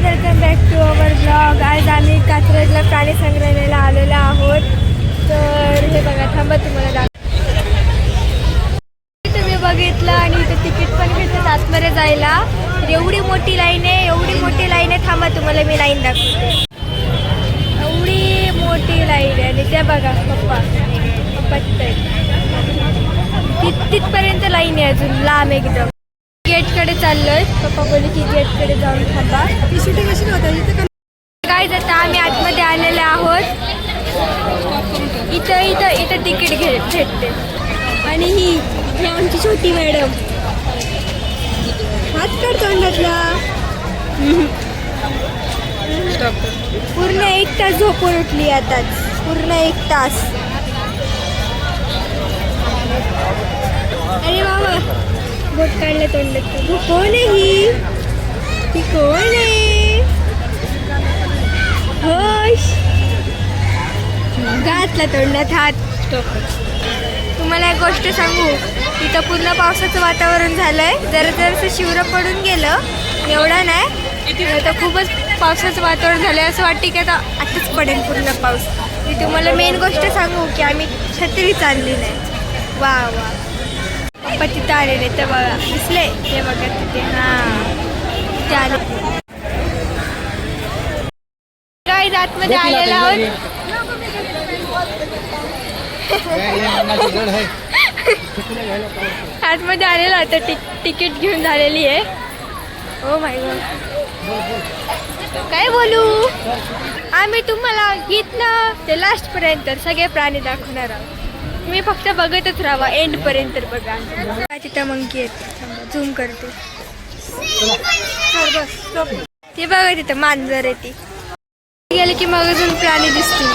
Welcome back to our blog. आज आम्ही कात्रजला प्राणी संग्रहालयाला आलेलो आहोत. तर हे बघा, थांबा तुम्हाला तुम्ही बघितलं. आणि इथं तिकीट पण भेटतं आतमध्ये जायला. तर एवढी मोठी लाईन आहे, थांबा तुम्हाला मी लाईन दाखवते. एवढी मोठी लाईन आहे. आणि त्या बघा पप्पा तिथपर्यंत लाईन आहे, अजून लांब एकदम. गेटकडे चाललोय. पप्पा बोलले की गेटकडे जाऊन थांबा. ती शूटिंग अशी नव्हतं. काय जातं, आम्ही आतमध्ये आलेले आहोत. इथं तिकीट भेटते. आणि ही आमची छोटी मॅडम हात काढ तोंडातला. पूर्ण 1 तास झोपून उठली आताच. पूर्ण 1 तास. अरे बाबा, बोट काढलं तोंडात. कोण आहे ही कोण आहे? होश घातला तोंडात हात. तुम्हाला एक गोष्ट सांगू, इथं पूर्ण पावसाचं वातावरण झालंय. जरासं शिवरं पडून गेलं, एवढा नाही. आता खूपच पावसाचं वातावरण झालंय. असं वाटतं की आताच पडेल पूर्ण पाऊस. मी तुम्हाला मेन गोष्ट सांगू की आम्ही छत्री चालली नाही. वा वा, पप्पा तिथं आलेले तर बघा, दिसले ते बघा तिथे. तिथे आले. काय आतमध्ये आलेला आहोत. आतमध्ये आलेला होता. तिकीट घेऊन झालेली आहे. ओ माय गॉड, काय बोलू. आम्ही तुम्हाला इथनं ते लास्ट पर्यंत सगळे प्राणी दाखवणार आहोत. तुम्ही फक्त बघतच राहा एंड पर्यंत. बघा तिथं मंकी आहेत. झूम करते. ते बघा तिथं मांजर आहे. ती गेले की मग अजून प्राणी दिसतील.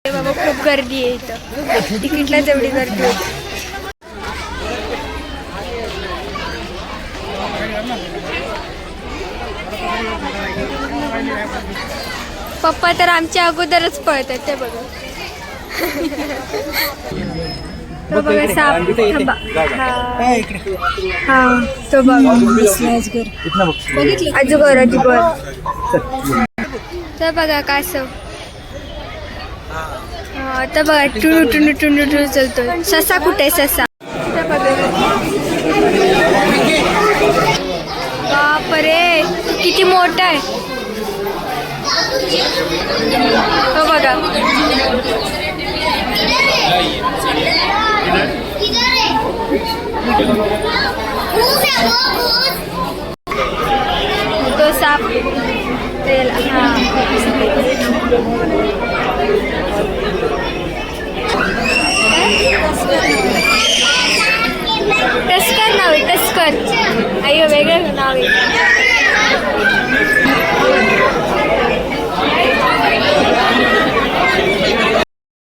बाबा खूप गर्दी आहे इथं. तिकीटला तेवढी गर्दी होती. पप्पा तर आमच्या अगोदरच पळतात. ते बघा. तो बघा साप. थांबा. हा तो बघा. अजगर. तर बघा कासव. आता बघा टुणू चलतोय. ससा कुठे आहे? ससा. बघा. बापरे, किती मोठा आहे. हो बघा. तो साप. टस्कर नाव आहे. टस्कर. अय्यो, वेगळं नाव आहे.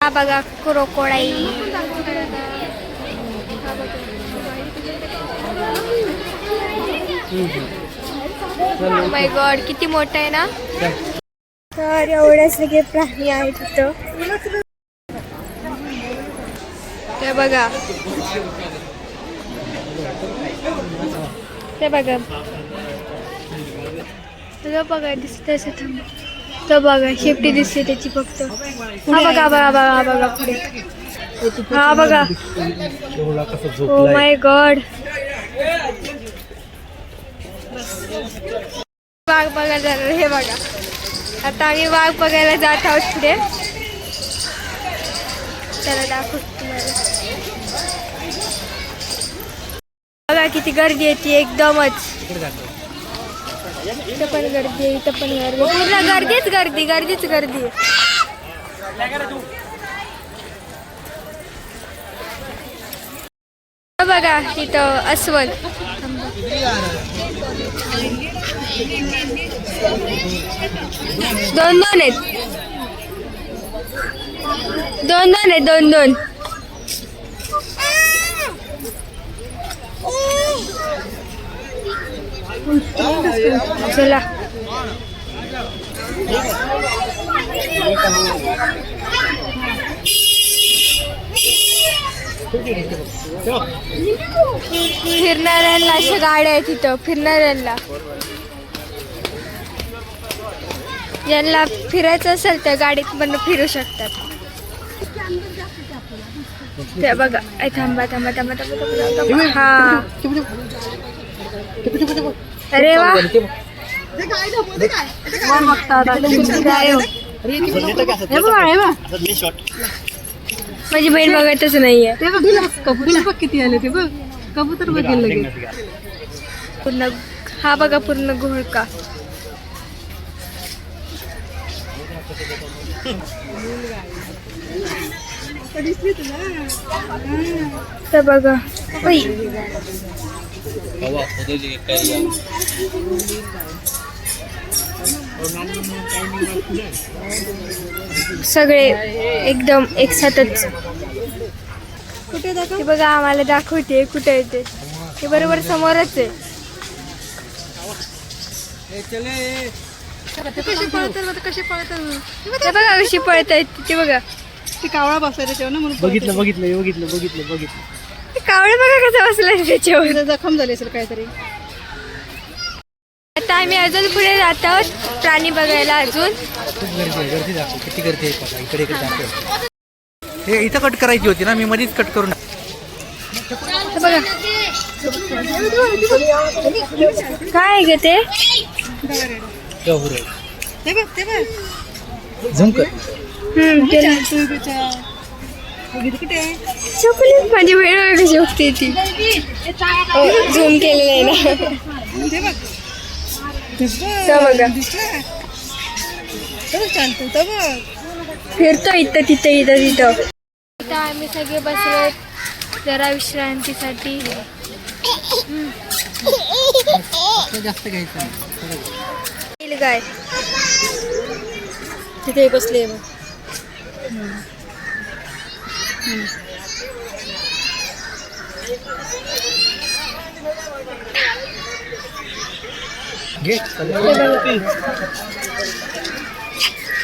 हा बघा क्रोकोडाईल. ओ माय गॉड, किती मोठा आहे ना. तर एवढे सगळे प्राणी आहेत तिथं. ते बघा. तुला बघा दिसत असं. थांबा. तो बघा शेपटी दिसते त्याची फक्त. हा बघा पुढे. हा बघा. Oh my God. वाघ बघायला. हे बघा, आता आम्ही वाघ बघायला जात आहोत पुढे. त्याला दाखवतो तुम्हाला. बघा किती गर्दी येते एकदमच. इथं पण गर्दी आहे, इथं पण गर्दी. पूर्ण गर्दीच गर्दी. बघा तिथं अस्वल. दोन आहेत. दोन. चला फिरणाऱ्यांना अशा गाड्या आहेत तिथं फिरणाऱ्यांना. ज्यांना फिरायचं असेल त्या गाडीत पण फिरू शकतात. ते बघा थांबा थांबा थांबा थांबा. हा अरे वा माझी बहीण बघतच नाहीये. कबूतर बघ किती आले ते बघ. कबूतर बघेल लगेच. पूर्ण हा बघा पूर्ण घोळका. तर बघा सगळे एकदम एकसाथच. कुठे दाखव बघा आम्हाला दाखवते कुठे येते ते बरोबर समोरच आहे. कशी पळतात कशी पळतात ते बघा कशी पळतायत ते बघा. ती कावळा बसलाय त्याच्यावर ना म्हणून बघितलं बघितलं बघितलं बघितलं बघितलं. ते कावळे बघा कसं बसलाय त्याच्यावर. जखम झाली असेल काहीतरी. आता आम्ही अजून पुढे जात आहोत प्राणी बघायला. अजून खूप गर्दी दाखव किती गर्दी आहे बघा. इकडे इकडे दाखव. हे इथं कट करायची होती ना मी मध्येच कट करून. बघा काय ग ते ते बघ झुम कर. चॉकलेट माझी वेळ कशी बघते ती. झूम केलेलं आहे ना. बघा फिरतो इथं तिथं इथं तिथं. इथं आम्ही सगळे बसलो जरा विश्रांतीसाठी. जास्त घ्यायचं गाय तिथे बसले बघ.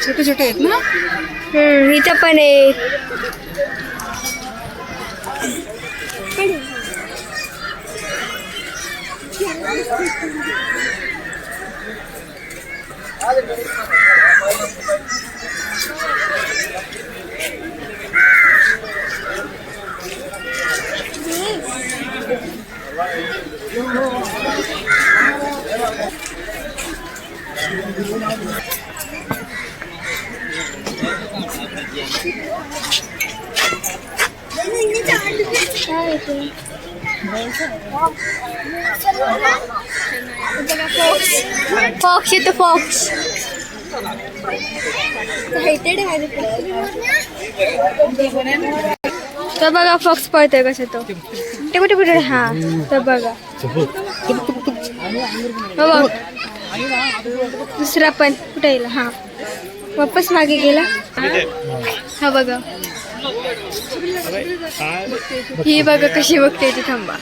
छोटे छोटे आहेत ना. इथं पण आहे. फॉक्स येतो फॉक्स. तर बघा फॉक्स पळतोय कसं तो. ते कुठे कुठे हा तर बघा. बघ दुसरा पण कुठे गेला. हा वापस मागे गेला. हा बघा ही बघा कशी बघते ती. थांबा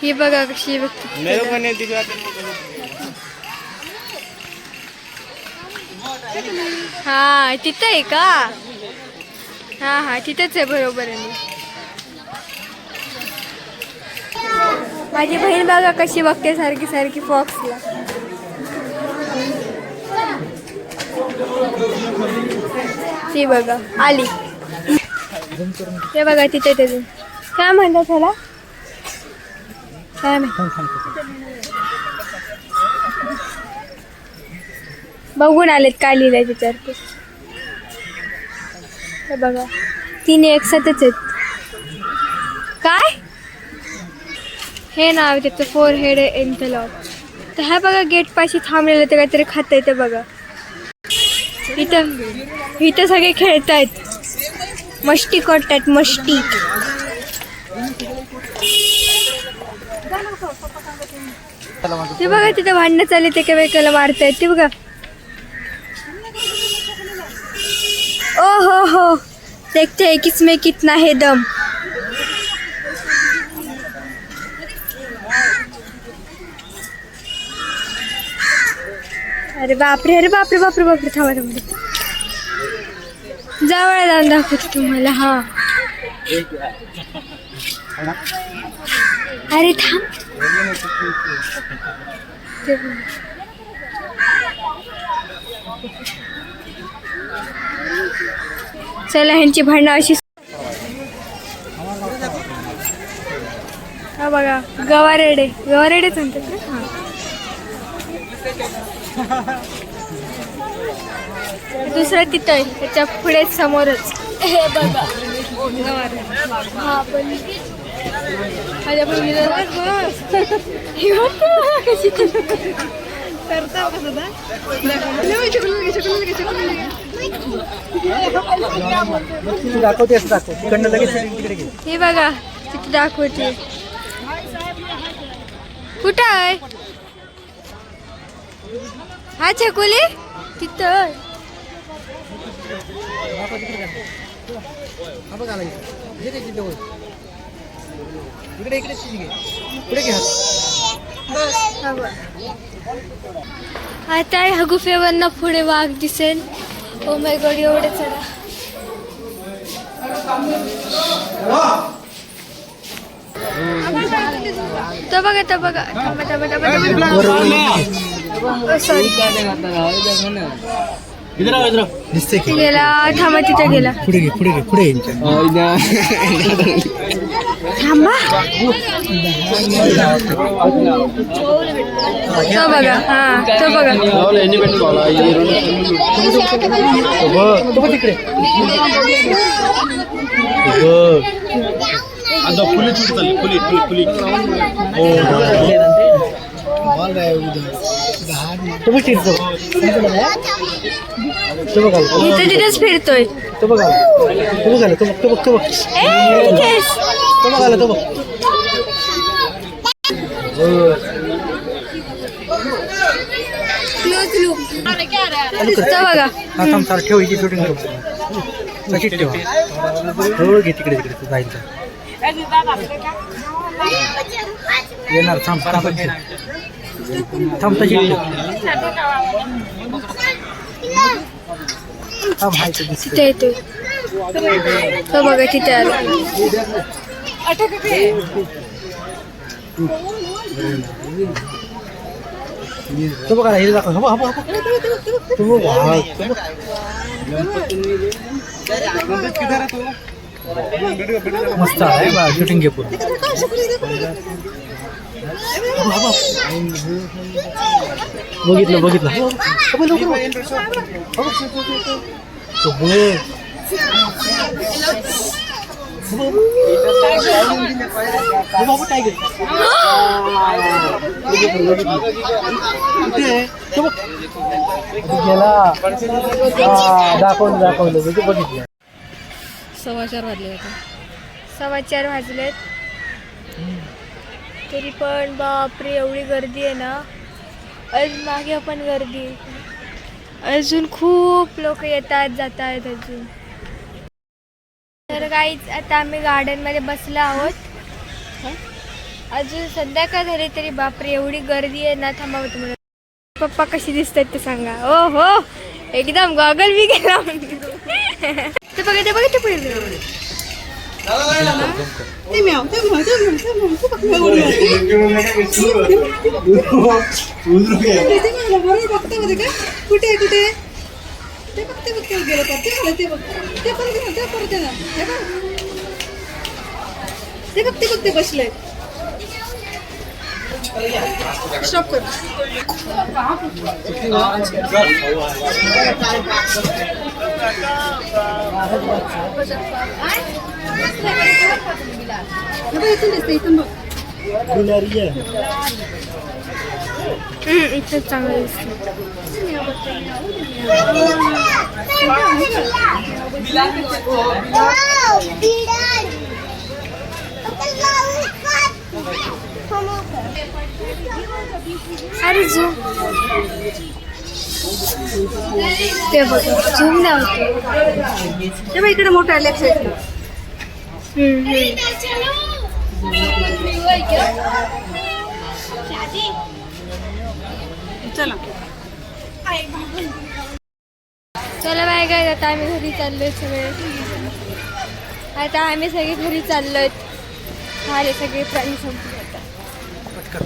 ही बघा कशी बघते. हा तिथं आहे का. हा हा तिथंच आहे बरोबर आहे. माझी बहीण बघा कशी बघते सारखी सारखी फॉक्सला. ती बघा आली. ते बघा तिथे त्याचे काय म्हणतात त्याला काय बघून आलेत काय लिहिलंय त्याच्यावर. ते बघा तिने एकसाथच आहेत. काय हे नाव त्याचं फोर हेड एंथलॉप. तर ह्या बघा गेट पाशी थांबलेलं ते काहीतरी खात आहे. ते बघा इथं इथं सगळे खेळतायत मस्ती करतायत मस्ती. ते बघा तिथं भांडणं चालली ते एकामेकाला मारतायत. ते बघा ओ हो देखते हैं किसमें कितना है दम. अरे बापरे अरे बापरे बापरे बापरे थांबा थांबा. जवळ जाऊन दाखवतो तुम्हाला. हा अरे थांब. ते बघ. चला ह्यांची भांडणं अशी. हा बघा गवारेडे म्हणतात ना. हा दुसरं तिथं आहे त्याच्या पुढे समोरच. हे बघा गवारे. हा पण माझ्या दाखवते असं दाखव तिकडनं लगेच तिकडे घे. हे बघा तिथे दाखवते. कुठं आहे हा छकुली? तिथं. हा बघ आला इकडे घे जवळ. इकडे इकडे घे पुढे घे. आता ह्या गुफेवरनं पुढे वाघ दिसेल. ओ माय गॉड एवढे चढा. तो बघा तो बघा. सॉरी दिसते की गेला. थांबा तिथे गेला. पुढे घे पुढे घे पुढे थांबा. तो बघा. हा तो बघा. तिकडे इथं तिथेच फिरतोय. तो बघ आला तो बघ. बघा. हा थांब चाल ठेव इथे शूटिंग करू. तशीच ठेवा. हो घे तिकडे तिकडे जाईल येणार. थांब थांब तशी ठेव. थांब हाय तिथे येतोय. तो बघा तिथे आला. तो बघा हे दाखव. तो बघ मस्त आहे बा. शूटिंग घे पूर्ण. बघितलं दाखवलं बघितलं. 4:15 वाजले आता. 4:15 वाजलेत तरी पण बापरे एवढी गर्दी आहे ना. अजून मागे पण गर्दी आहे. अजून खूप लोक येतात जात आहेत अजून. तर काहीच आता आम्ही गार्डनमध्ये बसलो आहोत. अजून संध्याकाळ झाली तरी बापरे एवढी गर्दी आहे ना. थांबा तुम्हाला पप्पा कशी दिसतात ते सांगा. ओ हो एकदम गॉगल बी गेला. ते बघा ते पुढे. कुठे ते बघते गेलं ते बघते बसले. स्टॉप कर. इथून बघ. इथं चांगलं दिसतं. अरे झूम ते बघा. झूम नाही ते बघ इकडे मोठा लेफ्ट साईड. चला चला बाय काय आता आम्ही घरी चाललोय सगळे. आता आम्ही सगळे घरी चाललोय. झाले सगळे प्राणी संपले आता. कट कर.